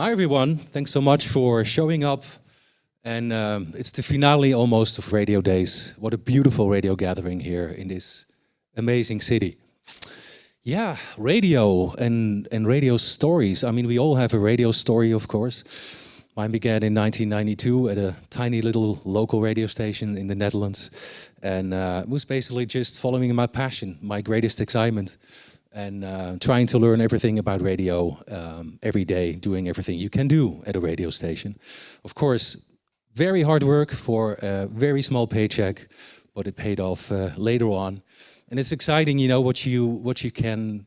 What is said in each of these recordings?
Hi everyone, thanks so much for showing up. And it's the finale almost of Radio Days. What a beautiful radio gathering here in this amazing city. Yeah, radio and radio stories. I mean, we all have a radio story, of course. Mine began in 1992 at a tiny little local radio station in the Netherlands. And it was basically just following my passion, my greatest excitement. And trying to learn everything about radio every day, doing everything you can do at a radio station. Of course, very hard work for a very small paycheck, but it paid off later on. And it's exciting, you know, what you can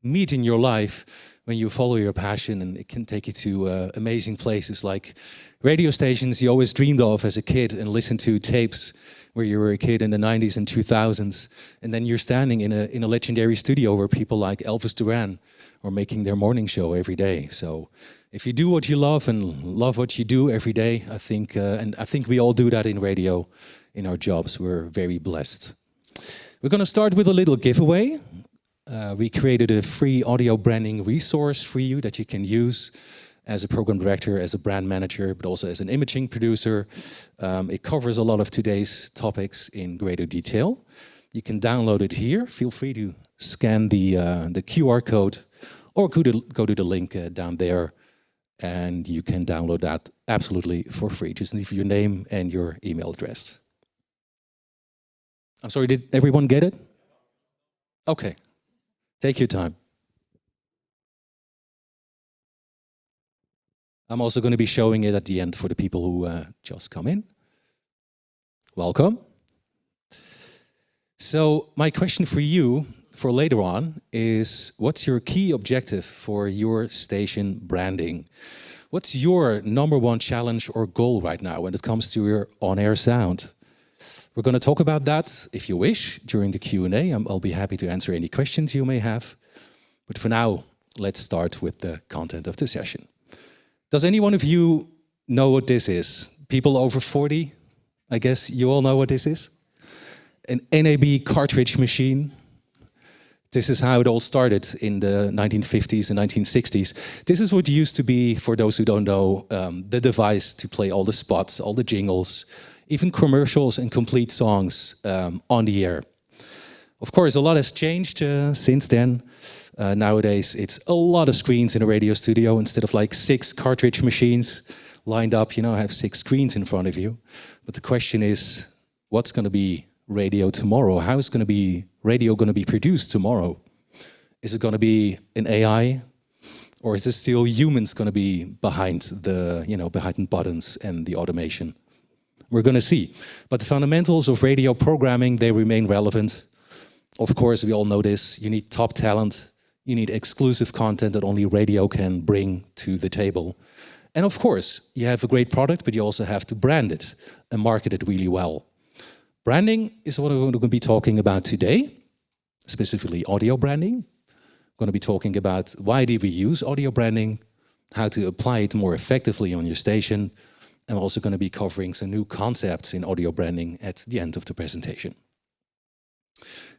meet in your life when you follow your passion, and it can take you to amazing places like radio stations you always dreamed of as a kid and listened to tapes where you were a kid in the 90s and 2000s, and then you're standing in a legendary studio where people like Elvis Duran are making their morning show every day. So if you do what you love and love what you do every day, I think, and I think we all do that in radio, in our jobs, we're very blessed. We're going to start with a little giveaway. We created a free audio branding resource for you that you can use as a program director, as a brand manager, but also as an imaging producer. It covers a lot of today's topics in greater detail. You can download it here. Feel free to scan the QR code or go to the link down there, and you can download that absolutely for free. Just leave your name and your email address. I'm sorry, did everyone get it? Okay, take your time. I'm also going to be showing it at the end for the people who just come in. Welcome. So my question for you for later on is, what's your key objective for your station branding? What's your #1 challenge or goal right now when it comes to your on-air sound? We're going to talk about that, if you wish, during the Q&A. I'll be happy to answer any questions you may have. But for now, let's start with the content of the session. Does any one of you know what this is? People over 40, I guess you all know what this is? An NAB cartridge machine. This is how it all started in the 1950s and 1960s. This is what used to be, for those who don't know, the device to play all the spots, all the jingles, even commercials and complete songs on the air. Of course, a lot has changed since then. Nowadays, it's a lot of screens in a radio studio. Instead of like 6 cartridge machines lined up, you know, have 6 screens in front of you. But the question is, what's going to be radio tomorrow? How is radio going to be produced tomorrow? Is it going to be an AI, or is it still humans going to be behind the buttons and the automation? We're going to see. But the fundamentals of radio programming, they remain relevant. Of course, we all know this. You need top talent. You need exclusive content that only radio can bring to the table. And of course, you have a great product, but you also have to brand it and market it really well. Branding is what we're going to be talking about today, specifically audio branding. I'm going to be talking about why do we use audio branding, how to apply it more effectively on your station, and we're also going to be covering some new concepts in audio branding at the end of the presentation.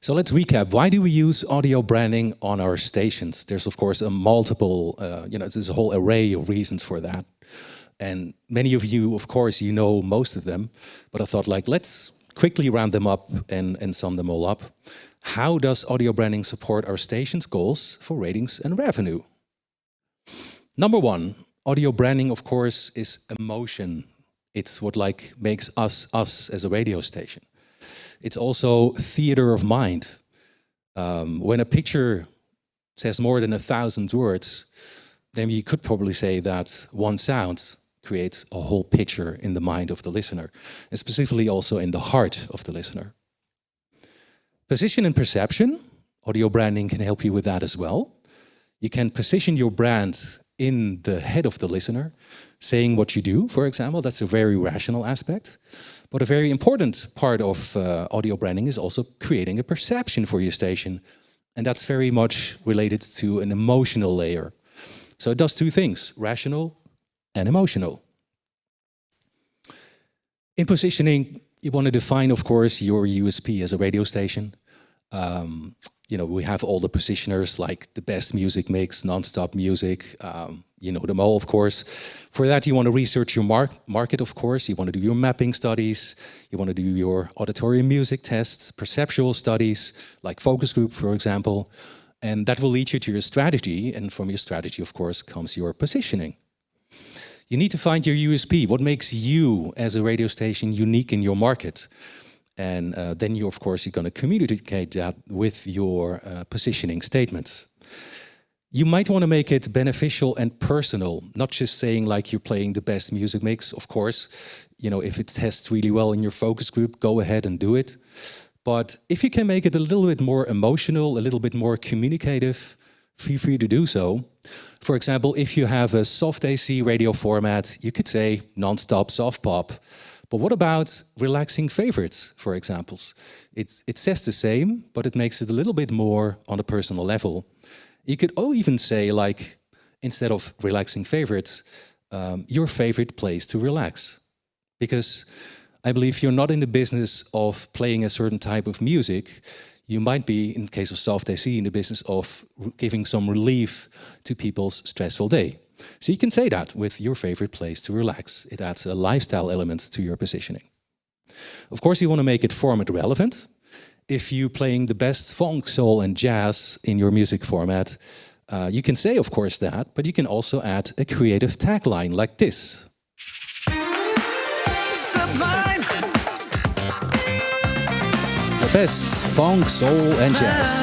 So let's recap. Why do we use audio branding on our stations? There's of course there's a whole array of reasons for that. And many of you, of course, you know most of them, but I thought let's quickly round them up and sum them all up. How does audio branding support our station's goals for ratings and revenue? #1, audio branding, of course, is emotion. It's what makes us as a radio station. It's also theater of mind. When a picture says more than 1,000 words, then you could probably say that one sound creates a whole picture in the mind of the listener, and specifically also in the heart of the listener. Position and perception, audio branding can help you with that as well. You can position your brand in the head of the listener, saying what you do, for example. That's a very rational aspect. But a very important part of audio branding is also creating a perception for your station. And that's very much related to an emotional layer. So it does 2 things, rational and emotional. In positioning, you want to define, of course, your USP as a radio station. we have all the positioners like the best music mix, non-stop music. You know them all, of course. For that, you want to research your market, of course. You want to do your mapping studies. You want to do your auditory music tests, perceptual studies, like focus group, for example. And that will lead you to your strategy. And from your strategy, of course, comes your positioning. You need to find your USP. What makes you, as a radio station, unique in your market? And then you, of course, you're going to communicate that with your positioning statements. You might want to make it beneficial and personal, not just saying like you're playing the best music mix, of course. If it tests really well in your focus group, go ahead and do it. But if you can make it a little bit more emotional, a little bit more communicative, feel free to do so. For example, if you have a soft AC radio format, you could say non-stop soft pop. But what about relaxing favorites, for example? It says the same, but it makes it a little bit more on a personal level. You could even say, like, instead of relaxing favorites, your favorite place to relax. Because I believe you're not in the business of playing a certain type of music. You might be, in the case of soft AC, in the business of giving some relief to people's stressful day. So you can say that with your favorite place to relax. It adds a lifestyle element to your positioning. Of course, you want to make it format relevant. If you're playing the best funk, soul, and jazz in your music format, you can say, of course, that, but you can also add a creative tagline like this. Sublime. The best funk, soul, and jazz.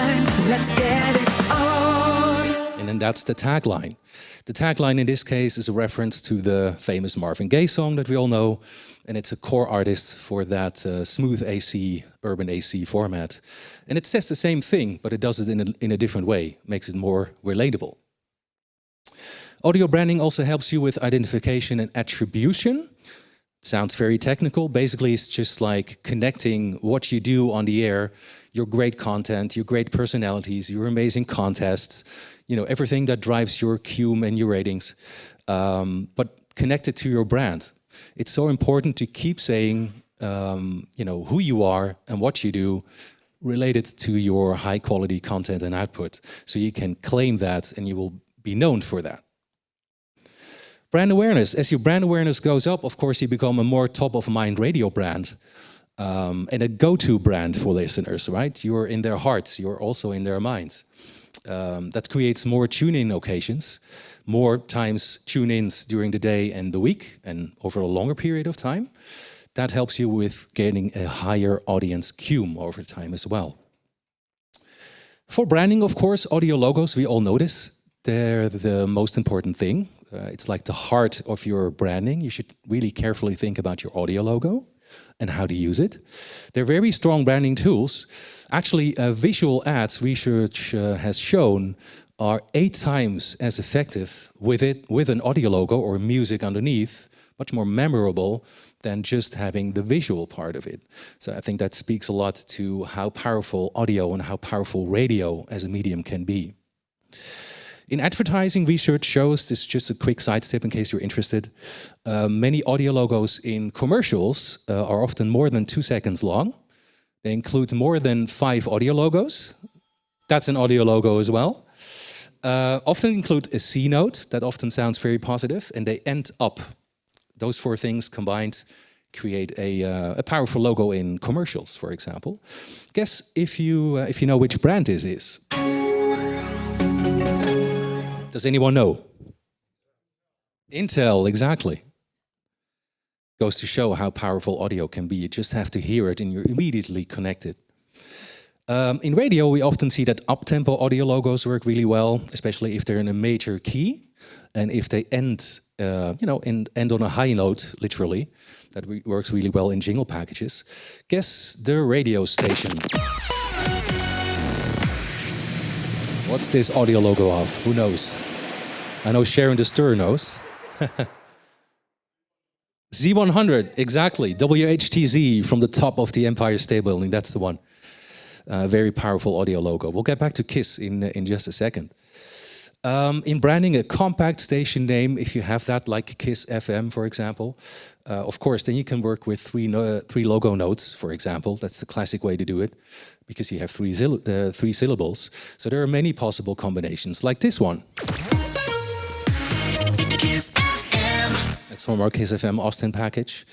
Let's get it on. And then that's the tagline. The tagline in this case is a reference to the famous Marvin Gaye song that we all know, and it's a core artist for that smooth AC, urban AC format. And it says the same thing, but it does it in a different way, makes it more relatable. Audio branding also helps you with identification and attribution. Sounds very technical. Basically, it's just like connecting what you do on the air, your great content, your great personalities, your amazing contests, everything that drives your cume and your ratings, but connected to your brand. It's so important to keep saying, who you are and what you do related to your high quality content and output. So you can claim that and you will be known for that. Brand awareness. As your brand awareness goes up, of course, you become a more top-of-mind radio brand and a go-to brand for listeners, right? You're in their hearts. You're also in their minds. That creates more tune-in occasions, more times tune-ins during the day and the week and over a longer period of time. That helps you with gaining a higher audience cume over time as well. For branding, of course, audio logos, we all know this. They're the most important thing. It's like the heart of your branding. You should really carefully think about your audio logo and how to use it. They're very strong branding tools. Actually, visual ads research has shown are 8 times as effective with an audio logo or music underneath, much more memorable than just having the visual part of it. So I think that speaks a lot to how powerful audio and how powerful radio as a medium can be. In advertising, research shows, this is just a quick sidestep in case you're interested, many audio logos in commercials are often more than 2 seconds long. They include more than 5 audio logos. That's an audio logo as well. Often include a C note, that often sounds very positive, and they end up. Those 4 things combined create a powerful logo in commercials, for example. Guess if you know which brand this is. Does anyone know? Intel, exactly. Goes to show how powerful audio can be. You just have to hear it and you're immediately connected. In radio, we often see that up-tempo audio logos work really well, especially if they're in a major key and if they end on a high note, literally. That works really well in jingle packages. Guess the radio station. What's this audio logo of? Who knows? I know Sharon de Steur knows. Z100, exactly. WHTZ from the top of the Empire State Building. That's the one. Very powerful audio logo. We'll get back to KISS in just a second. In branding a compact station name, if you have that, like Kiss FM, for example, of course, then you can work with three logo notes, for example. That's the classic way to do it, because you have three syllables. So there are many possible combinations, like this one. Kiss FM. That's from our Kiss FM Austin package.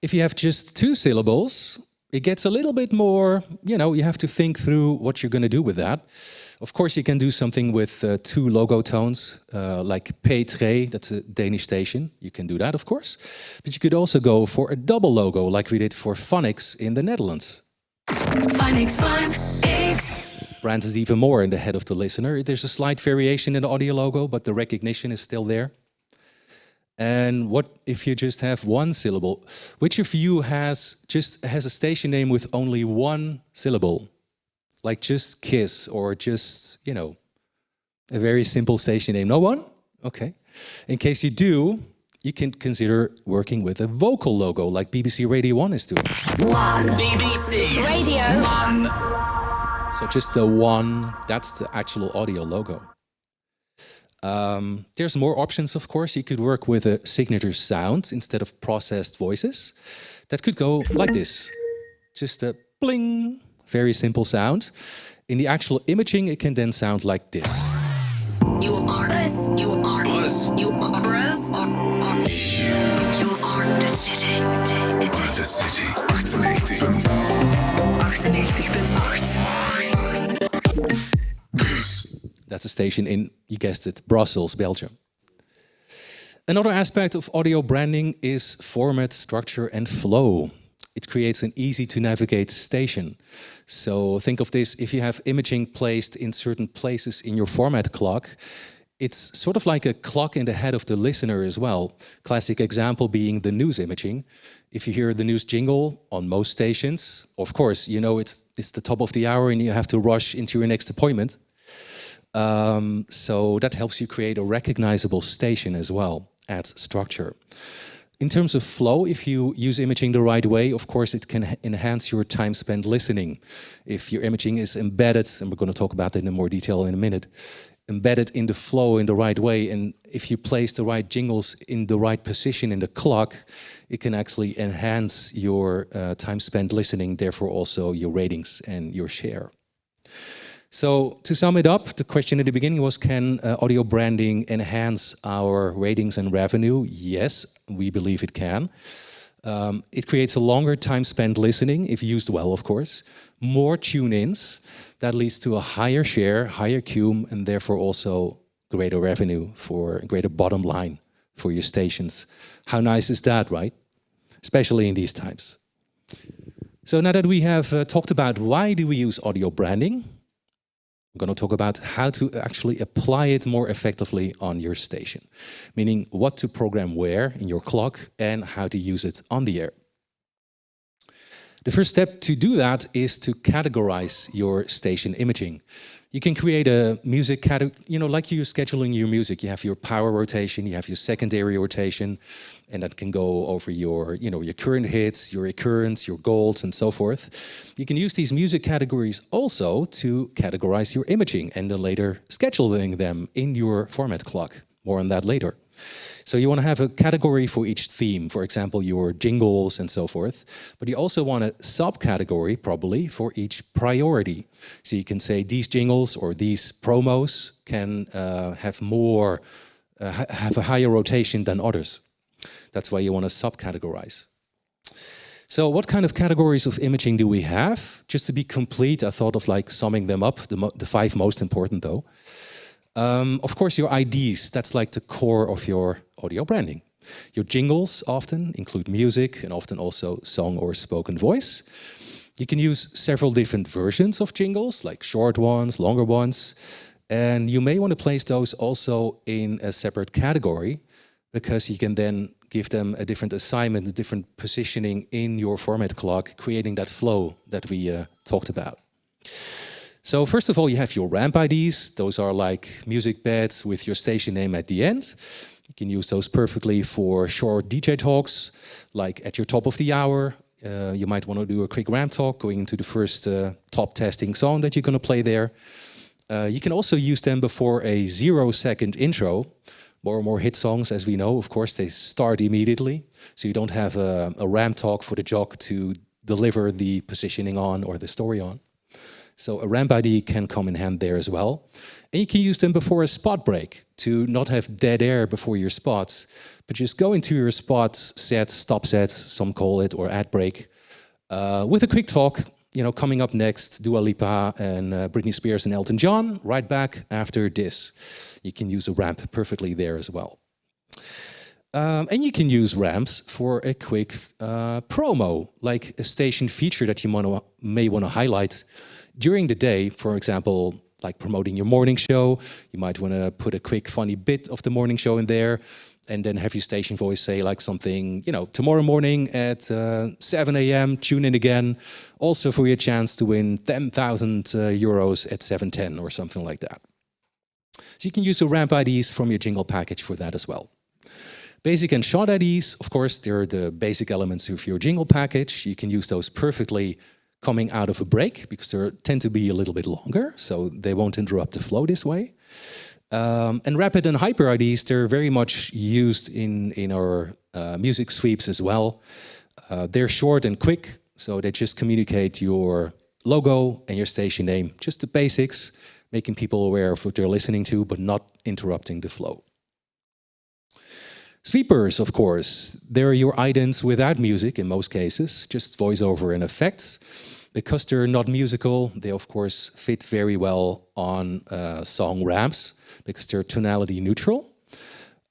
If you have just 2 syllables, it gets a little bit more, you have to think through what you're going to do with that. Of course, you can do something with 2 logo tones, like P3, that's a Danish station. You can do that, of course. But you could also go for a double logo, like we did for Phonics in the Netherlands. Phonics. Brands is even more in the head of the listener. There's a slight variation in the audio logo, but the recognition is still there. And what if you just have 1 syllable? Which of you has a station name with only 1 syllable? Like just Kiss, or just, a very simple station name. No one? Okay. In case you do, you can consider working with a vocal logo, like BBC Radio 1 is doing. 1. BBC Radio 1. So just the 1, that's the actual audio logo. There's more options, of course. You could work with a signature sound instead of processed voices. That could go like this. Just a bling. Very simple sound. In the actual imaging, it can then sound like this. You are us. You are us. You are us. You are the city. You are the city. 98.8. That's a station in, you guessed it, Brussels, Belgium. Another aspect of audio branding is format, structure, and flow. It creates an easy-to-navigate station. So think of this, if you have imaging placed in certain places in your format clock, it's sort of like a clock in the head of the listener as well. Classic example being the news imaging. If you hear the news jingle on most stations, of course, it's the top of the hour and you have to rush into your next appointment. So that helps you create a recognizable station as well, adds structure. In terms of flow, if you use imaging the right way, of course, it can enhance your time spent listening. If your imaging is embedded, and we're going to talk about that in more detail in a minute, embedded in the flow in the right way, and if you place the right jingles in the right position in the clock, it can actually enhance your time spent listening, therefore also your ratings and your share. So to sum it up, the question at the beginning was, can audio branding enhance our ratings and revenue? Yes, we believe it can. It creates a longer time spent listening, if used well, of course. More tune-ins, that leads to a higher share, higher cum, and therefore also greater revenue, for greater bottom line for your stations. How nice is that, right? Especially in these times. So now that we have talked about why do we use audio branding, I'm going to talk about how to actually apply it more effectively on your station, meaning what to program where in your clock and how to use it on the air. The first step to do that is to categorize your station imaging. You can create a music category, like you're scheduling your music. You have your power rotation, you have your secondary rotation, and that can go over your, your current hits, your recurrents, your golds, and so forth. You can use these music categories also to categorize your imaging and then later scheduling them in your format clock. More on that later. So you want to have a category for each theme, for example, your jingles and so forth. But you also want a subcategory, probably, for each priority. So you can say these jingles or these promos can have a higher rotation than others. That's why you want to subcategorize. So what kind of categories of imaging do we have? Just to be complete, I thought of summing them up, the 5 most important though. Of course, your IDs, that's like the core of your audio branding. Your jingles often include music and often also song or spoken voice. You can use several different versions of jingles, like short ones, longer ones. And you may want to place those also in a separate category, because you can then give them a different assignment, a different positioning in your format clock, creating that flow that we talked about. So first of all, you have your ramp IDs. Those are like music beds with your station name at the end. You can use those perfectly for short DJ talks, like at your top of the hour. You might want to do a quick ramp talk, going into the first top testing song that you're going to play there. You can also use them before a 0-second intro. More and more hit songs, as we know, of course, they start immediately. So you don't have a ramp talk for the jock to deliver the positioning on or the story on. So a ramp ID can come in hand there as well. And you can use them before a spot break to not have dead air before your spots, but just go into your spot, set, stop set, some call it, or ad break, with a quick talk. You know, coming up next, Dua Lipa and Britney Spears and Elton John, right back after this. You can use a ramp perfectly there as well. And you can use ramps for a quick promo, like a station feature that you may want to highlight during the day. For example, like promoting your morning show. You might want to put a quick funny bit of the morning show in there, and then have your station voice say like something, you know, tomorrow morning at 7 a.m., tune in again, also for your chance to win 10,000 euros at 7:10 or something like that. So you can use the ramp IDs from your jingle package for that as well. Basic and short IDs, of course, they're the basic elements of your jingle package. You can use those perfectly coming out of a break because they tend to be a little bit longer, so they won't interrupt the flow this way. And rapid and hyper IDs, they're very much used in our music sweeps as well. They're short and quick, so they just communicate your logo and your station name, just the basics, making people aware of what they're listening to, but not interrupting the flow. Sweepers, of course, they're your idents without music in most cases, just voiceover and effects. Because they're not musical, they of course fit very well on song ramps, because they're tonality neutral.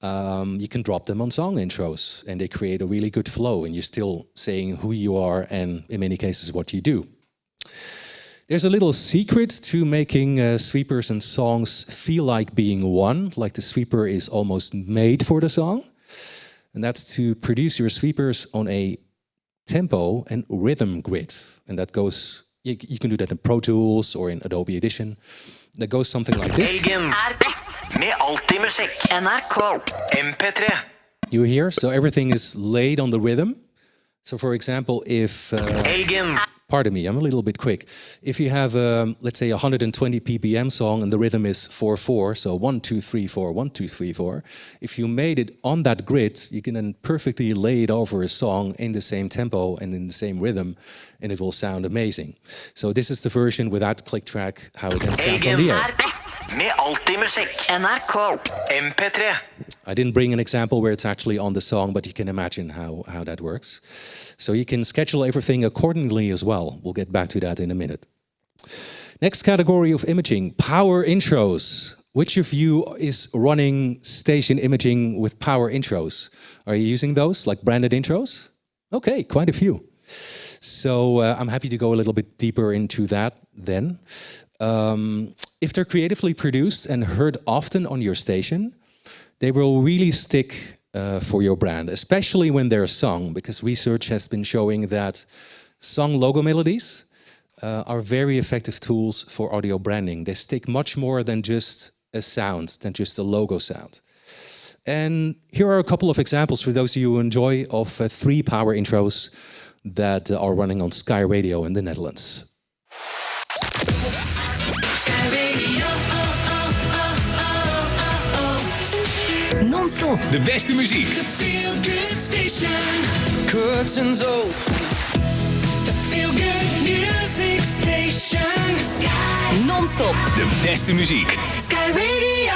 You can drop them on song intros, and they create a really good flow, and you're still saying who you are and, in many cases, what you do. There's a little secret to making sweepers and songs feel like being one, like the sweeper is almost made for the song. And that's to produce your sweepers on a tempo and rhythm grid. And that goes, you can do that in Pro Tools or in Adobe Edition. That goes something like this. Helgen best med alltid musikk. NRK MP3. You hear? So everything is laid on the rhythm. So for example, if... Helgen. Pardon me, I'm a little bit quick. If you have, let's say, a 120 ppm song and the rhythm is 4/4, so 1 2 3 4 1 2 3 4. If you made it on that grid, you can then perfectly lay it over a song in the same tempo and in the same rhythm, and it will sound amazing. So this is the version without click track, how it then sounds on the air. Best med alltid musikk. NRK MP3. I didn't bring an example where it's actually on the song, but you can imagine how that works. So you can schedule everything accordingly as well. We'll get back to that in a minute. Next category of imaging, power intros. Which of you is running station imaging with power intros? Are you using those, like branded intros? Okay, quite a few. So I'm happy to go a little bit deeper into that then. If they're creatively produced and heard often on your station, they will really stick for your brand, especially when they're sung, because research has been showing that sung logo melodies are very effective tools for audio branding. They stick much more than just a sound, than just a logo sound. And here are a couple of examples for those of you who enjoy of 3 power intros that are running on Sky Radio in the Netherlands. Non-stop. De beste muziek. The Feel Good Station. Curtains open. The Feel Good Music Station. Sky. Non-stop. De beste muziek. Sky Radio.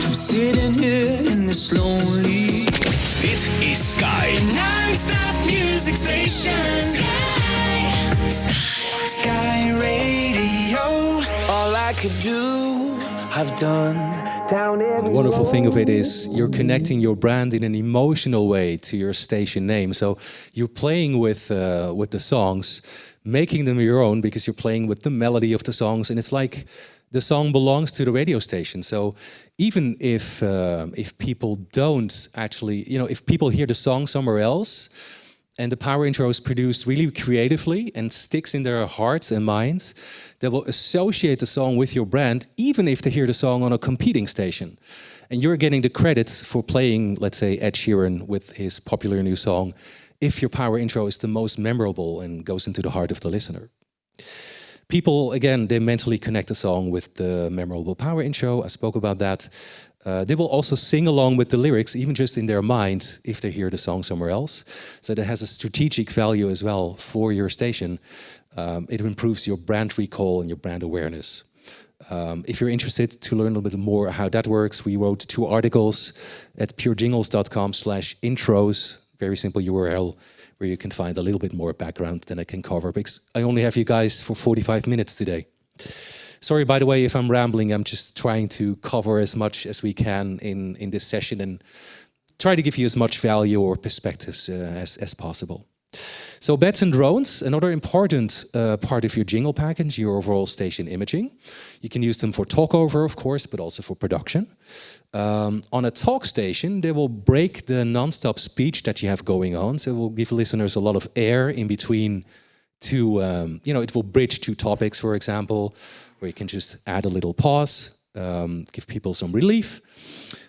I'm sitting here in this lonely. Dit is Sky. Non-stop music station. Sky. Sky Radio. All I could do, I've done. The wonderful thing of it is you're connecting your brand in an emotional way to your station name. So you're playing with the songs, making them your own because you're playing with the melody of the songs, and it's like the song belongs to the radio station. So even if people don't actually, if people hear the song somewhere else, and the power intro is produced really creatively and sticks in their hearts and minds, they will associate the song with your brand, even if they hear the song on a competing station. And you're getting the credit for playing, let's say, Ed Sheeran with his popular new song, if your power intro is the most memorable and goes into the heart of the listener. People, again, they mentally connect a song with the memorable power intro. I spoke about that. They will also sing along with the lyrics, even just in their mind, if they hear the song somewhere else. So that has a strategic value as well for your station. It improves your brand recall and your brand awareness. If you're interested to learn a little bit more how that works, we wrote 2 articles at purejingles.com/intros. Very simple URL where you can find a little bit more background than I can cover, because I only have you guys for 45 minutes today. Sorry, by the way, if I'm rambling. I'm just trying to cover as much as we can in this session and try to give you as much value or perspectives as possible. So beds and drones, another important part of your jingle package, your overall station imaging. You can use them for talkover, of course, but also for production. On a talk station, they will break the non-stop speech that you have going on. So it will give listeners a lot of air in between two, it will bridge 2 topics, for example, where you can just add a little pause, give people some relief.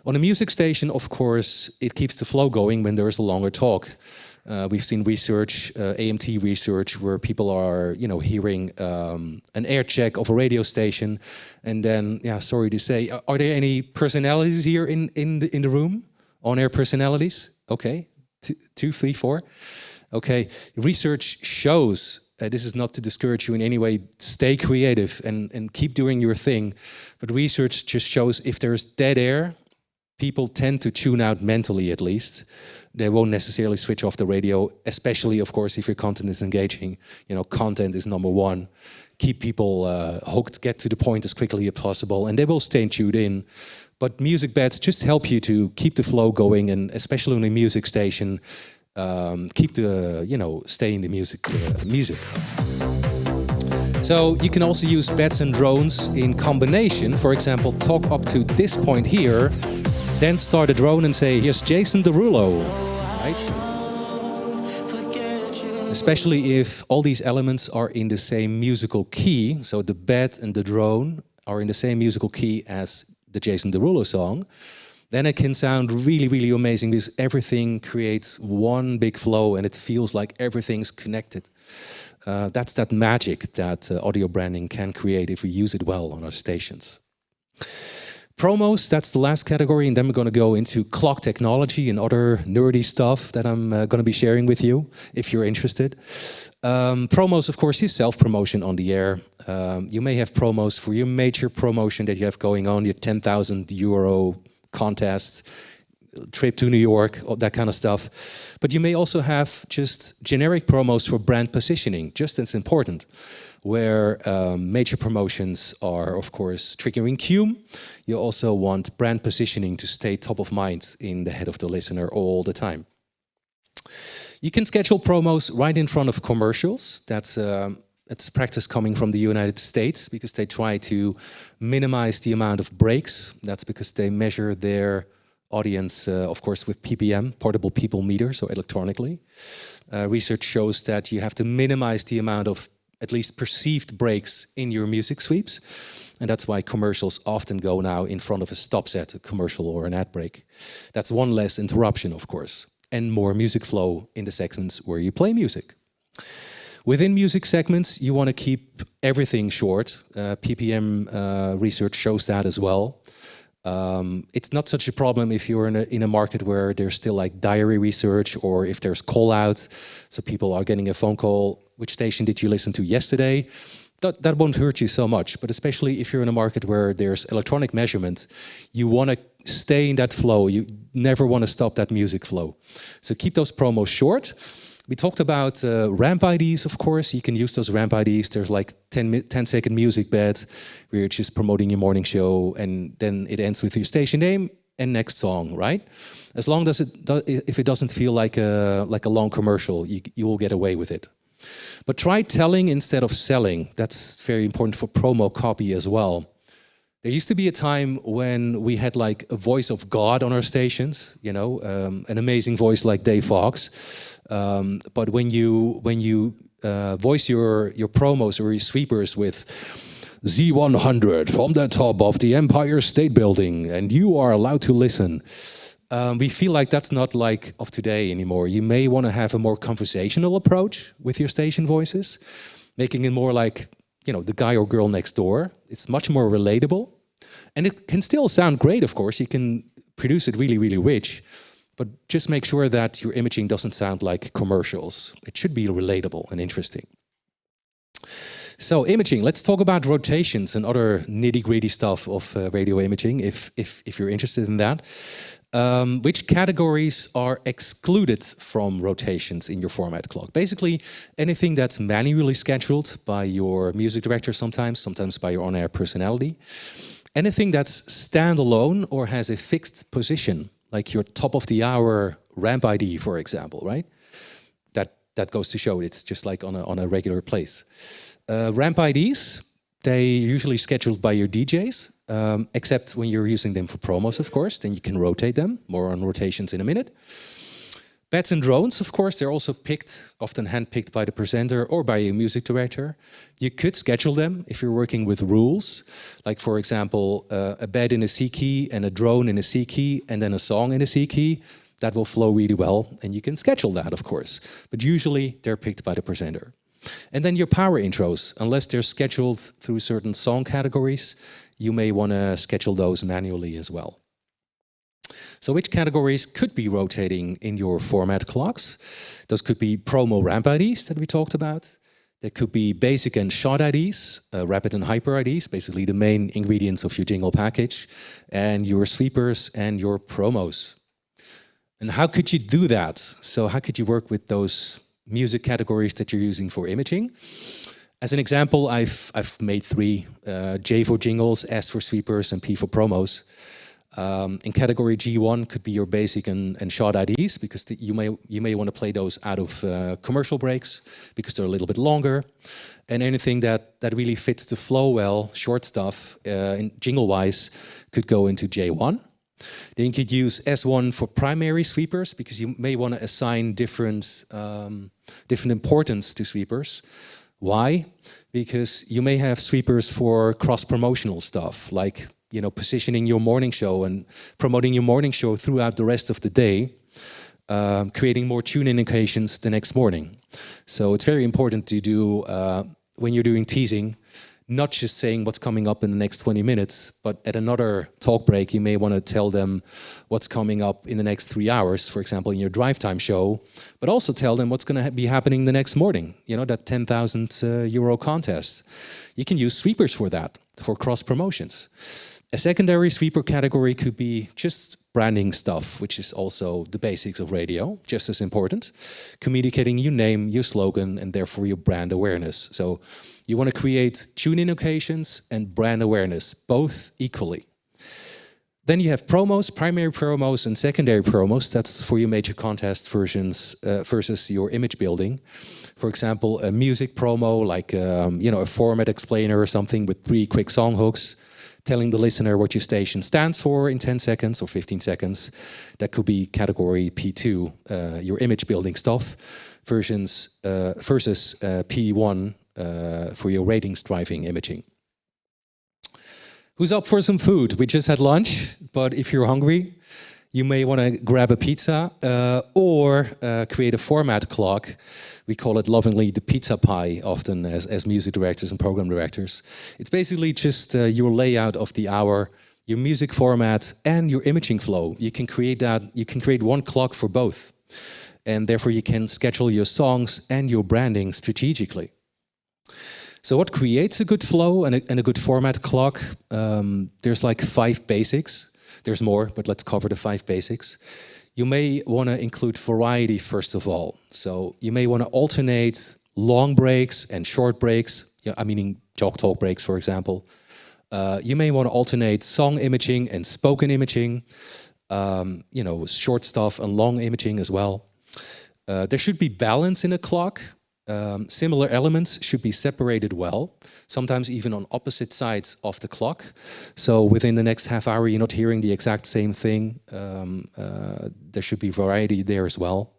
On a music station, of course, it keeps the flow going when there is a longer talk. We've seen research, AMT research, where people are, hearing an air check of a radio station, and then, sorry to say, are there any personalities here in the room? On-air personalities? Okay, 2, 3, 4. Okay, research shows. This is not to discourage you in any way. Stay creative and keep doing your thing. But research just shows if there's dead air, people tend to tune out mentally, at least. They won't necessarily switch off the radio, especially, of course, if your content is engaging. Content is number one. Keep people hooked, get to the point as quickly as possible, and they will stay tuned in. But music beds just help you to keep the flow going, and especially on a music station, keep the, stay in the music. So you can also use beds and drones in combination. For example, talk up to this point here, then start a drone and say, here's Jason Derulo, right? Especially if all these elements are in the same musical key. So the bed and the drone are in the same musical key as the Jason Derulo song. Then it can sound really, really amazing, because everything creates one big flow and it feels like everything's connected. That's that magic that audio branding can create if we use it well on our stations. Promos, that's the last category, and then we're going to go into clock technology and other nerdy stuff that I'm going to be sharing with you, if you're interested. Promos, of course, is self-promotion on the air. You may have promos for your major promotion that you have going on, your €10,000 contest, trip to New York, that kind of stuff. But you may also have just generic promos for brand positioning, just as important, where major promotions are, of course, triggering cue. You also want brand positioning to stay top of mind in the head of the listener all the time. You can schedule promos right in front of commercials. That's practice coming from the United States, because they try to minimize the amount of breaks. That's because they measure their audience, of course, with PPM, portable people meter, so electronically. Research shows that you have to minimize the amount of at least perceived breaks in your music sweeps. And that's why commercials often go now in front of a stop set, a commercial or an ad break. That's one less interruption, of course, and more music flow in the segments where you play music. Within music segments, you want to keep everything short. PPM research shows that as well. It's not such a problem if you're in a market where there's still like diary research, or if there's call outs, so people are getting a phone call, which station did you listen to yesterday? That won't hurt you so much. But especially if you're in a market where there's electronic measurement, you want to stay in that flow. You never want to stop that music flow. So keep those promos short. We talked about ramp IDs, of course. You can use those ramp IDs. There's like 10-second music bed where you're just promoting your morning show, and then it ends with your station name and next song, right? As long as if it doesn't feel like a long commercial, you will get away with it. But try telling instead of selling. That's very important for promo copy as well. There used to be a time when we had like a voice of God on our stations, an amazing voice like Dave Fox. But when you voice your promos or your sweepers with Z100 from the top of the Empire State Building, and you are allowed to listen, we feel like that's not like of today anymore. You may want to have a more conversational approach with your station voices, making it more like the guy or girl next door. It's much more relatable. And it can still sound great, of course. You can produce it really, really rich. But just make sure that your imaging doesn't sound like commercials. It should be relatable and interesting. So imaging, let's talk about rotations and other nitty-gritty stuff of radio imaging, if you're interested in that. Which categories are excluded from rotations in your format clock? Basically, anything that's manually scheduled by your music director sometimes by your on-air personality. Anything that's standalone or has a fixed position, like your top of the hour ramp ID, for example, right? That goes to show it's just like on a regular place. Ramp IDs, they're usually scheduled by your DJs, except when you're using them for promos, of course, then you can rotate them. More on rotations in a minute. Beds and drones, of course, they're also picked, often handpicked by the presenter or by a music director. You could schedule them if you're working with rules, like for example, a bed in a C key and a drone in a C key and then a song in a C key. That will flow really well, and you can schedule that, of course. But usually they're picked by the presenter. And then your power intros, unless they're scheduled through certain song categories, you may want to schedule those manually as well. So which categories could be rotating in your format clocks? Those could be promo ramp IDs that we talked about. There could be basic and short IDs, rapid and hyper IDs, basically the main ingredients of your jingle package, and your sweepers and your promos. And how could you do that? So how could you work with those music categories that you're using for imaging? As an example, I've made 3, J for jingles, S for sweepers, and P for promos. In category G1 could be your basic and short IDs, because you may want to play those out of commercial breaks, because they're a little bit longer. And anything that really fits the flow well, short stuff, jingle-wise, could go into J1. Then you could use S1 for primary sweepers, because you may want to assign different importance to sweepers. Why? Because you may have sweepers for cross-promotional stuff, like positioning your morning show and promoting your morning show throughout the rest of the day, creating more tune-in occasions the next morning. So it's very important to do, when you're doing teasing, not just saying what's coming up in the next 20 minutes, but at another talk break, you may want to tell them what's coming up in the next 3 hours, for example, in your drive time show, but also tell them what's going to be happening the next morning, that 10,000 euro contest. You can use sweepers for that, for cross promotions. A secondary sweeper category could be just branding stuff, which is also the basics of radio, just as important. Communicating your name, your slogan, and therefore your brand awareness. So you want to create tune-in occasions and brand awareness, both equally. Then you have promos, primary promos and secondary promos. That's for your major contest versions versus your image building. For example, a music promo, like a format explainer or something with 3 quick song hooks, telling the listener what your station stands for in 10 seconds or 15 seconds. That could be category P2, your image building stuff, versus P1 for your ratings driving imaging. Who's up for some food? We just had lunch, but if you're hungry, you may want to grab a pizza or create a format clock. We call it lovingly the pizza pie, often as music directors and program directors. It's basically just your layout of the hour, your music format, and your imaging flow. You can create that. You can create one clock for both, and therefore you can schedule your songs and your branding strategically. So what creates a good flow and a good format clock? There's like 5 basics. There's more, but let's cover the 5 basics. You may want to include variety first of all. So you may want to alternate long breaks and short breaks. Meaning jog talk breaks, for example. You may want to alternate song imaging and spoken imaging. Short stuff and long imaging as well. There should be balance in a clock. Similar elements should be separated well, sometimes even on opposite sides of the clock. So within the next half hour, you're not hearing the exact same thing. There should be variety there as well.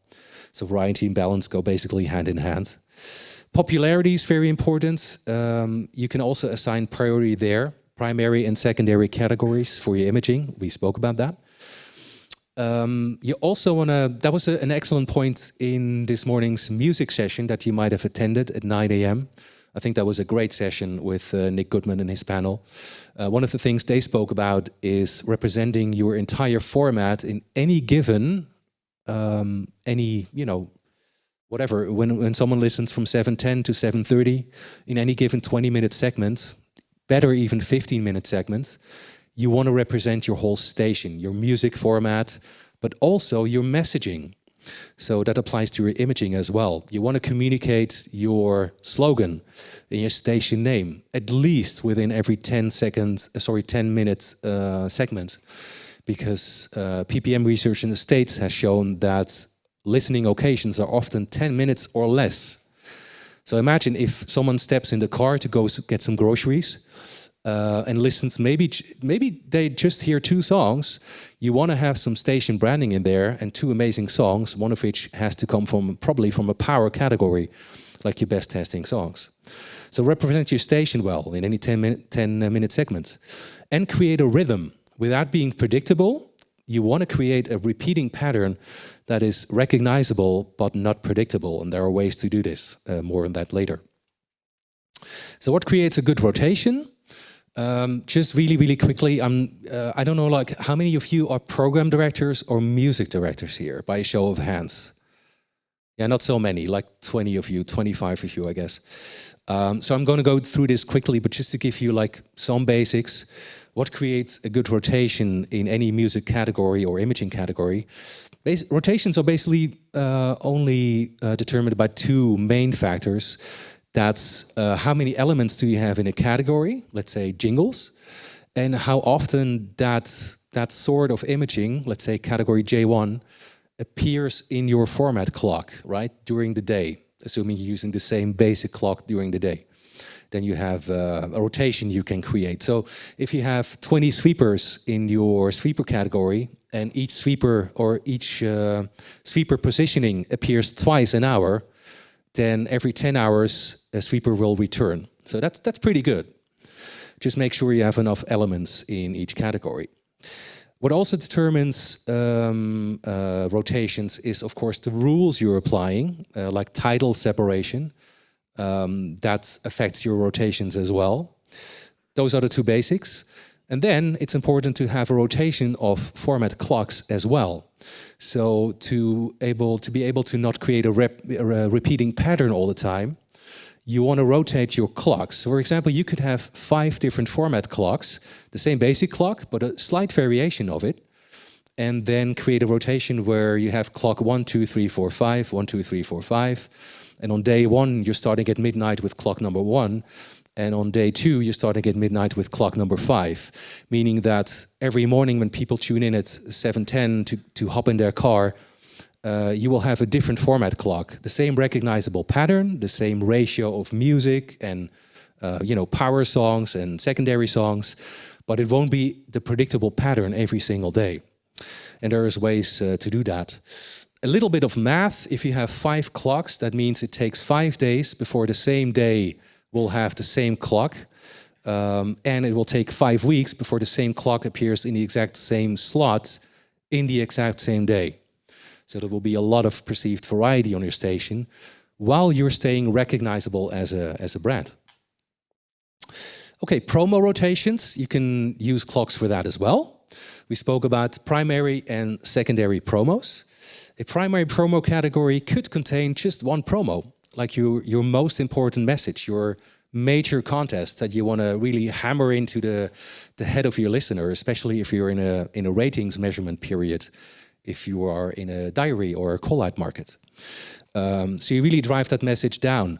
So variety and balance go basically hand in hand. Popularity is very important. You can also assign priority there, primary and secondary categories for your imaging. We spoke about that. You also want to, that was an excellent point in this morning's music session that you might have attended at 9 a.m. I think that was a great session with Nick Goodman and his panel. One of the things they spoke about is representing your entire format in any given, whatever, when someone listens from 7:10 to 7:30, in any given 20-minute segment, better even 15-minute segment, you want to represent your whole station, your music format, but also your messaging. So that applies to your imaging as well. You want to communicate your slogan in your station name, at least within every 10-minute segment. Because PPM research in the States has shown that listening occasions are often 10 minutes or less. So imagine if someone steps in the car to go get some groceries and listens, maybe they just hear 2 songs. You want to have some station branding in there and 2 amazing songs, one of which has to come probably from a power category, like your best testing songs. So represent your station well in any 10-minute segment and create a rhythm. Without being predictable, you want to create a repeating pattern that is recognizable but not predictable. And there are ways to do this, more on that later. So what creates a good rotation? Just really quickly, I don't know, like, how many of you are program directors or music directors here, by a show of hands? Yeah, not so many, like 20 of you, 25 of you, I guess. So I'm going to go through this quickly, but just to give you like some basics. What creates a good rotation in any music category or imaging category? Rotations are basically only determined by 2 main factors. That's how many elements do you have in a category, let's say jingles, and how often that sort of imaging, let's say category J1, appears in your format clock, right, during the day, assuming you're using the same basic clock during the day. Then you have a rotation you can create. So if you have 20 sweepers in your sweeper category, and each sweeper or each sweeper positioning appears twice an hour, then every 10 hours a sweeper will return. So that's pretty good. Just make sure you have enough elements in each category. What also determines rotations is, of course, the rules you're applying, like tidal separation. That affects your rotations as well. Those are the 2 basics. And then it's important to have a rotation of format clocks as well. So to be able to not create a repeating pattern all the time, you want to rotate your clocks. So for example, you could have 5 different format clocks, the same basic clock, but a slight variation of it, and then create a rotation where you have clock 1, 2, 3, 4, 5, 1, 2, 3, 4, 5. And on day 1, you're starting at midnight with clock number 1. And on day 2, you're starting at midnight with clock number 5. Meaning that every morning when people tune in at 7:10 to hop in their car, you will have a different format clock. The same recognizable pattern, the same ratio of music and power songs and secondary songs, but it won't be the predictable pattern every single day. And there's ways to do that. A little bit of math, if you have 5 clocks, that means it takes 5 days before the same day will have the same clock. And it will take 5 weeks before the same clock appears in the exact same slot in the exact same day. So there will be a lot of perceived variety on your station while you're staying recognizable as a brand. Okay, promo rotations, you can use clocks for that as well. We spoke about primary and secondary promos. A primary promo category could contain just 1 promo, like your most important message, your major contest that you want to really hammer into the head of your listener, especially if you're in a ratings measurement period, if you are in a diary or a call-out market. So you really drive that message down.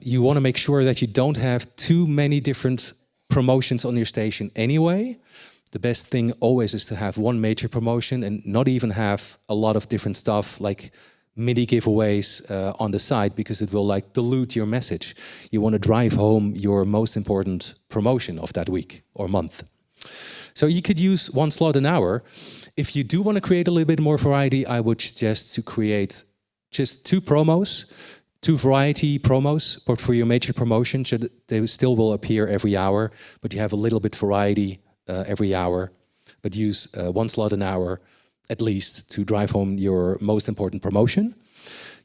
You want to make sure that you don't have too many different promotions on your station anyway. The best thing always is to have 1 major promotion and not even have a lot of different stuff like mini giveaways on the side, because it will like dilute your message. You want to drive home your most important promotion of that week or month. So you could use 1 slot an hour. If you do want to create a little bit more variety, I would suggest to create just 2 promos, 2 variety promos, but for your major promotion, so that they still will appear every hour, but you have a little bit variety every hour, but use 1 slot an hour at least to drive home your most important promotion.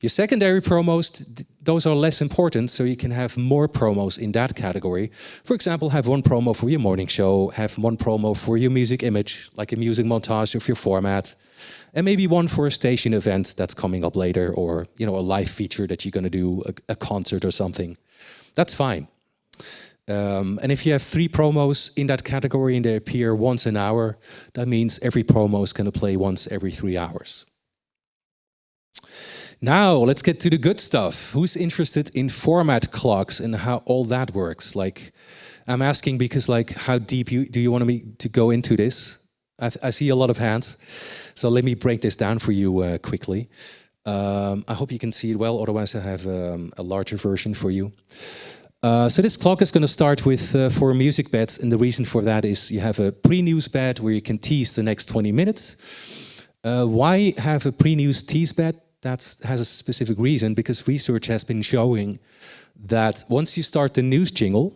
Your secondary promos, those are less important, so you can have more promos in that category. For example, have one promo for your morning show, have one promo for your music image, like a music montage of your format, and maybe one for a station event that's coming up later, or a live feature that you're going to do, a concert or something. That's fine. And if you have 3 promos in that category and they appear once an hour, that means every promo is going to play once every 3 hours. Now, let's get to the good stuff. Who's interested in format clocks and how all that works? Like, I'm asking because, like, how deep do you want me to go into this? I see a lot of hands. So let me break this down for you quickly. I hope you can see it well, otherwise I have a larger version for you. So this clock is going to start with 4 music beds, and the reason for that is you have a pre-news bed where you can tease the next 20 minutes. Why have a pre-news tease bed? That has a specific reason, because research has been showing that once you start the news jingle,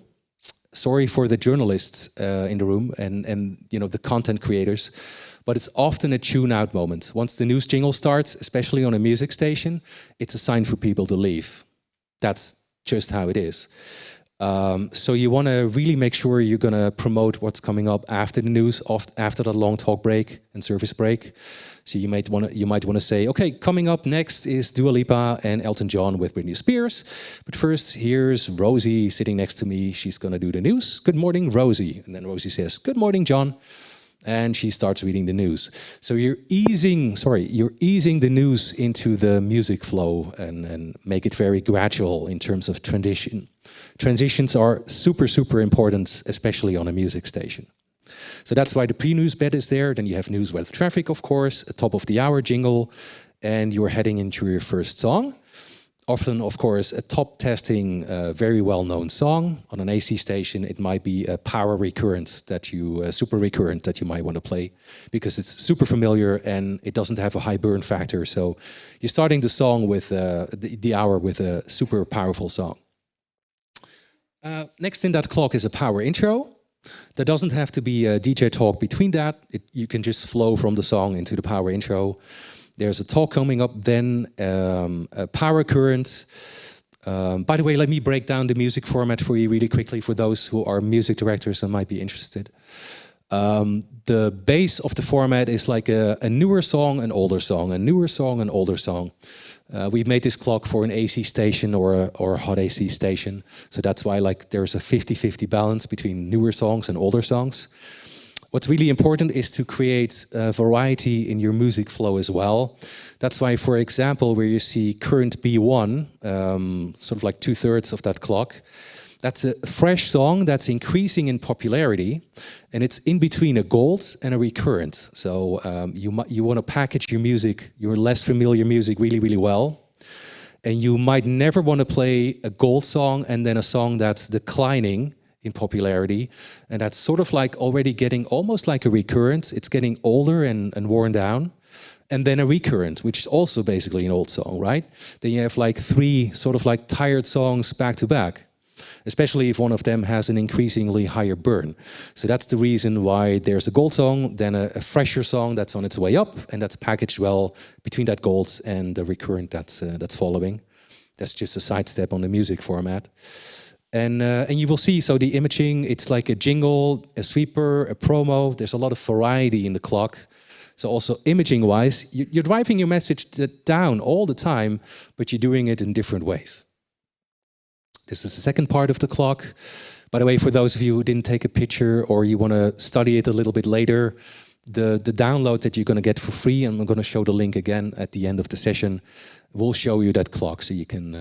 sorry for the journalists in the room and the content creators, but it's often a tune-out moment. Once the news jingle starts, especially on a music station, it's a sign for people to leave. That's just how it is. So you want to really make sure you're going to promote what's coming up after the news, after that long talk break and service break. So you might want to say, okay, coming up next is Dua Lipa and Elton John with Britney Spears. But first, here's Rosie sitting next to me. She's going to do the news. Good morning, Rosie. And then Rosie says, good morning, John. And she starts reading the news. So you're easing the news into the music flow and make it very gradual in terms of transition. Transitions are super, super important, especially on a music station. So that's why the pre-news bed is there. Then you have news with traffic, of course, a top of the hour jingle, and you're heading into your first song. Often, of course, a top testing, very well-known song. On an AC station, it might be a power recurrent super recurrent that you might want to play, because it's super familiar and it doesn't have a high burn factor. So you're starting the song with the hour with a super powerful song. Next in that clock is a power intro. There doesn't have to be a DJ talk between that. You can just flow from the song into the power intro. There's a talk coming up, then a power current. By the way, let me break down the music format for you really quickly for those who are music directors and might be interested. The base of the format is like a newer song, an older song, a newer song, an older song. We've made this clock for an AC station or a hot AC station. So that's why there's a 50-50 balance between newer songs and older songs. What's really important is to create variety in your music flow as well. That's why, for example, where you see current B1, sort of like 2/3 of that clock, that's a fresh song that's increasing in popularity, and it's in between a gold and a recurrent. So you want to package your music, your less familiar music, really, really well. And you might never want to play a gold song and then a song that's declining in popularity, and that's sort of like already getting almost like a recurrent. It's getting older and worn down. And then a recurrent, which is also basically an old song, right? Then you have like 3 sort of like tired songs back to back, especially if one of them has an increasingly higher burn. So that's the reason why there's a gold song, then a fresher song that's on its way up, and that's packaged well between that gold and the recurrent that's following. That's just a sidestep on the music format. And you will see, so the imaging, it's like a jingle, a sweeper, a promo. There's a lot of variety in the clock. So also imaging-wise, you're driving your message down all the time, but you're doing it in different ways. This is the second part of the clock. By the way, for those of you who didn't take a picture or you want to study it a little bit later, the download that you're going to get for free, and I'm going to show the link again at the end of the session, will show you that clock, so you can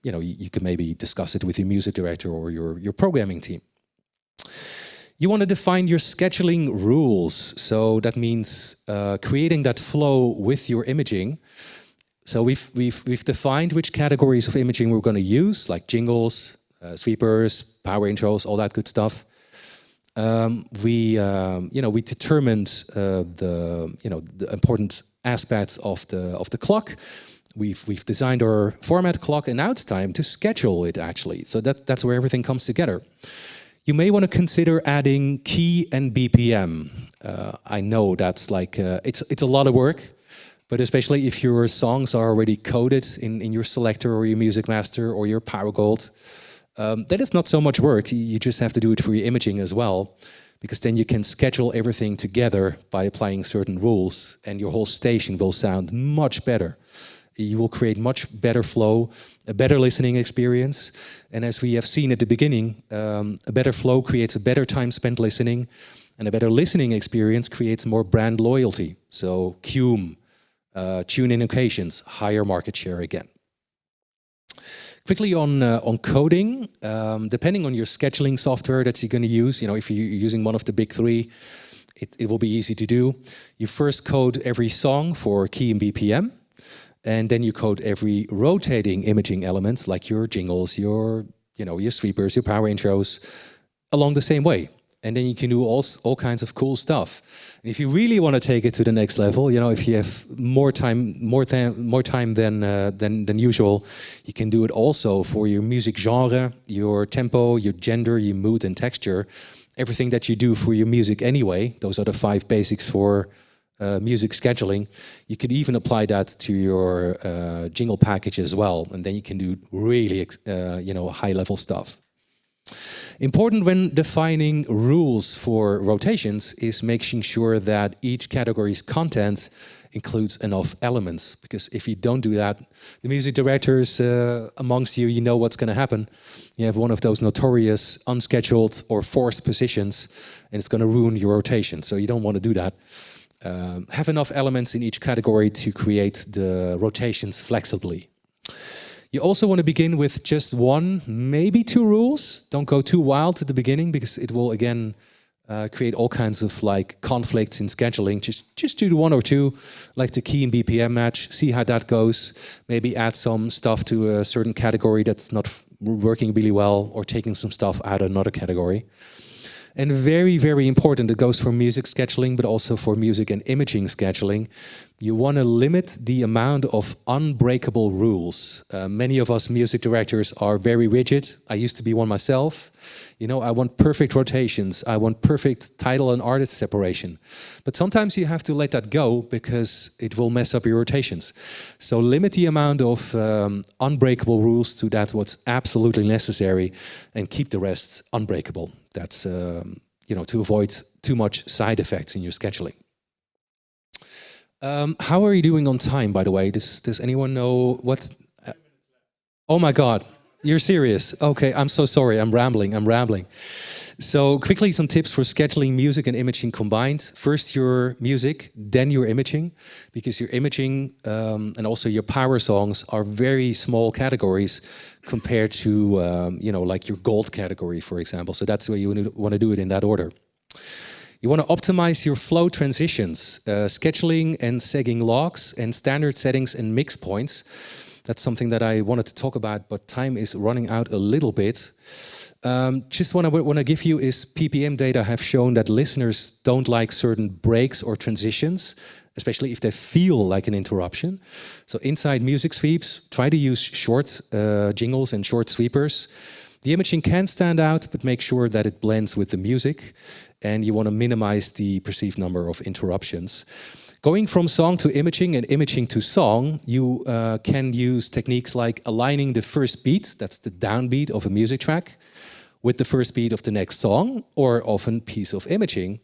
you can maybe discuss it with your music director or your programming team. You want to define your scheduling rules. So that means creating that flow with your imaging. So we've defined which categories of imaging we're going to use, like jingles, sweepers, power intros, all that good stuff. We determined the important aspects of the clock. We've designed our format clock, and now it's time to schedule it actually. So that's where everything comes together. You may want to consider adding key and BPM. I know that's like it's a lot of work. But especially if your songs are already coded in your selector or your music master or your power gold, then it's not so much work. You just have to do it for your imaging as well, because then you can schedule everything together by applying certain rules, and your whole station will sound much better. You will create much better flow, a better listening experience. And as we have seen at the beginning, a better flow creates a better time spent listening, and a better listening experience creates more brand loyalty. So Cume, tune-in occasions, higher market share again. Quickly on coding, depending on your scheduling software that you're going to use, if you're using one of the big three, it will be easy to do. You first code every song for key and BPM, and then you code every rotating imaging elements like your jingles, your sweepers, your power intros, along the same way. And then you can do all kinds of cool stuff. And if you really want to take it to the next level, if you have more time than usual, you can do it also for your music genre, your tempo, your gender, your mood and texture, everything that you do for your music anyway. Those are the 5 basics for music scheduling. You could even apply that to your jingle package as well, and then you can do really high-level stuff. Important when defining rules for rotations is making sure that each category's content includes enough elements, because if you don't do that, the music directors amongst you know what's going to happen. You have one of those notorious unscheduled or forced positions, and it's going to ruin your rotation, so you don't want to do that. Have enough elements in each category to create the rotations flexibly. You also want to begin with just 1, maybe 2 rules. Don't go too wild at the beginning, because it will again create all kinds of conflicts in scheduling. Just do 1 or 2, like the key and BPM match. See how that goes. Maybe add some stuff to a certain category that's not working really well, or taking some stuff out of another category. And very, very important, it goes for music scheduling, but also for music and imaging scheduling. You want to limit the amount of unbreakable rules. Many of us music directors are very rigid. I used to be one myself. I want perfect rotations. I want perfect title and artist separation. But sometimes you have to let that go, because it will mess up your rotations. So limit the amount of unbreakable rules to that what's absolutely necessary, and keep the rest unbreakable. That's to avoid too much side effects in your scheduling. How are you doing on time, by the way? Does anyone know what? Oh my God, you're serious? Okay, I'm so sorry. I'm rambling. So quickly, some tips for scheduling music and imaging combined. First your music, then your imaging, because your imaging and also your power songs are very small categories compared to like your gold category, for example. So that's where you want to do it in that order. You want to optimize your flow transitions, scheduling and segging logs, and standard settings and mix points. That's something that I wanted to talk about, but time is running out a little bit. Just what I want to give you is PPM data have shown that listeners don't like certain breaks or transitions, especially if they feel like an interruption. So inside music sweeps, try to use short jingles and short sweepers. The imaging can stand out, but make sure that it blends with the music, and you want to minimize the perceived number of interruptions. Going from song to imaging and imaging to song, you can use techniques like aligning the first beat, that's the downbeat of a music track, with the first beat of the next song or of a piece of imaging.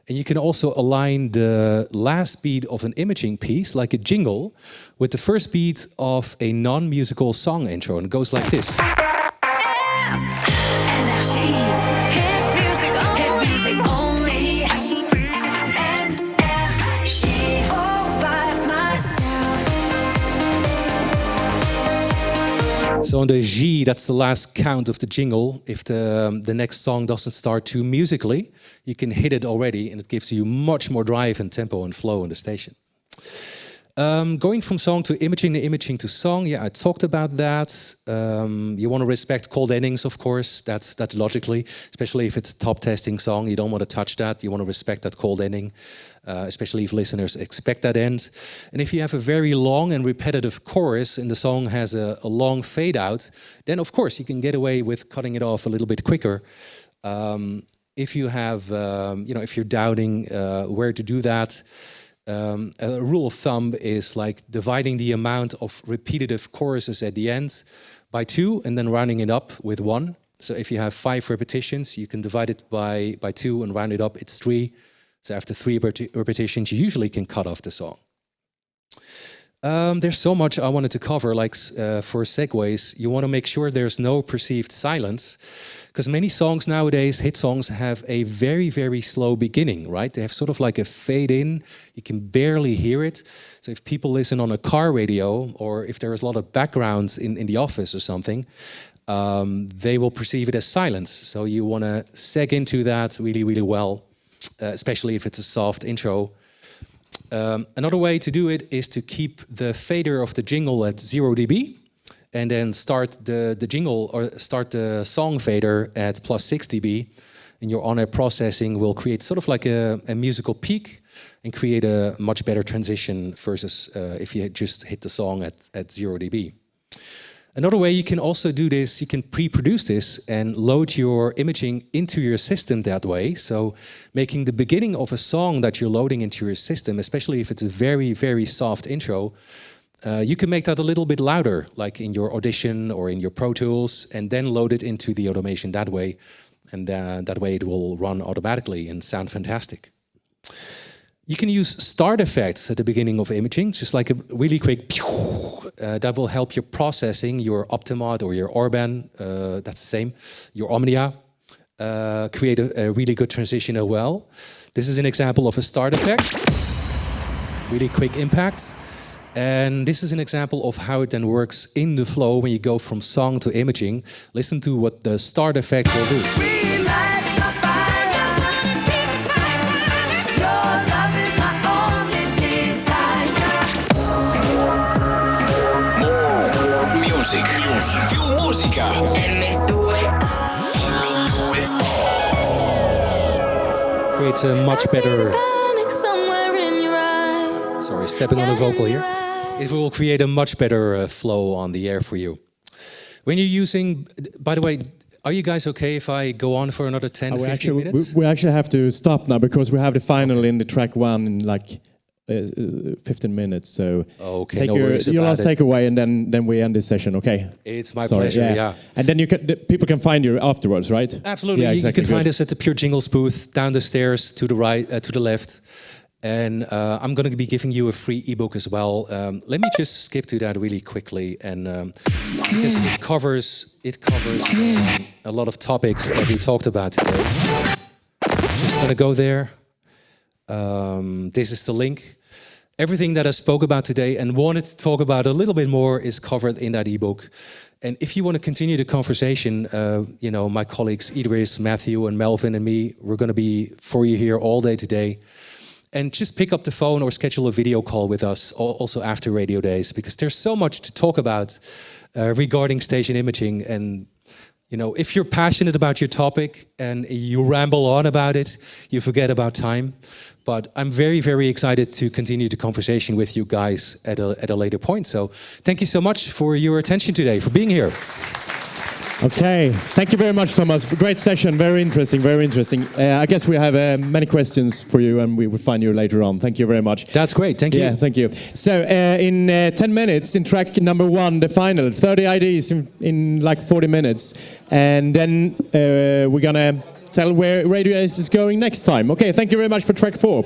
And you can also align the last beat of an imaging piece, like a jingle, with the first beat of a non-musical song intro. And it goes like this. So on the G, that's the last count of the jingle. If the next song doesn't start too musically, you can hit it already, and it gives you much more drive and tempo and flow in the station. Going from song to imaging to song, yeah, I talked about that. You want to respect cold endings, of course. That's logically, especially if it's a top testing song, you don't want to touch that. You want to respect that cold ending, especially if listeners expect that end. And if you have a very long and repetitive chorus and the song has a long fade out, then of course you can get away with cutting it off a little bit quicker. If you have, if you're doubting where to do that, A rule of thumb is like dividing the amount of repetitive choruses at the end by 2 and then rounding it up with 1. So if you have 5 repetitions, you can divide it by 2 and round it up, it's 3. So after 3 repetitions, you usually can cut off the song. There's so much I wanted to cover, like for segues, you want to make sure there's no perceived silence, because many songs nowadays, hit songs, have a very, very slow beginning, right? They have sort of like a fade in, you can barely hear it. So if people listen on a car radio, or if there's a lot of backgrounds in the office or something, they will perceive it as silence. So you want to seg into that really, really well, especially if it's a soft intro. Another way to do it is to keep the fader of the jingle at 0 dB and then start the jingle or start the song fader at plus 6 dB, and your on-air processing will create sort of like a musical peak and create a much better transition versus if you just hit the song at 0 dB. Another way you can also do this, you can pre-produce this and load your imaging into your system that way. So making the beginning of a song that you're loading into your system, especially if it's a very, very soft intro, you can make that a little bit louder, like in your Audition or in your Pro Tools, and then load it into the automation that way. And that way it will run automatically and sound fantastic. You can use start effects at the beginning of imaging, just like a really quick that will help your processing, your Optimod or your Orban, that's the same, your Omnia, create a really good transition as well. This is an example of a start effect, really quick impact. And this is an example of how it then works in the flow when you go from song to imaging. Listen to what the start effect will do. Music. Più musica. Creates a much better... Sorry, stepping on the vocal here. It will create a much better flow on the air for you. When you're using... By the way, are you guys okay if I go on for another 10, 15 minutes? We actually have to stop now because we have the final in the track 1 in like 15 minutes. So okay, take no worries your about last it. takeaway and then we end this session, okay? It's my pleasure, yeah. And then people can find you afterwards, right? Absolutely, yeah, exactly, you can find us at the Pure Jingles booth, down the stairs, to the right, to the left. And I'm going to be giving you a free ebook as well. Let me just skip to that really quickly, and because it covers a lot of topics that we talked about today. Just going to go there. This is the link. Everything that I spoke about today and wanted to talk about a little bit more is covered in that ebook. And if you want to continue the conversation, you know, my colleagues Idris, Matthew, and Melvin and me, we're going to be for you here all day today. And just pick up the phone or schedule a video call with us also after Radio Days, because there's so much to talk about regarding station imaging. And, you know, if you're passionate about your topic and you ramble on about it, you forget about time. But I'm very, very excited to continue the conversation with you guys at a later point. So thank you so much for your attention today, for being here. Okay, thank you very much, Thomas. Great session, very interesting, very interesting. I guess we have many questions for you and we will find you later on. Thank you very much. That's great, thank you. Yeah, thank you. So in 10 minutes, in track number 1, the final, 30 IDs in like 40 minutes. And then we're gonna tell where Radio Ace is going next time. Okay, thank you very much for track 4.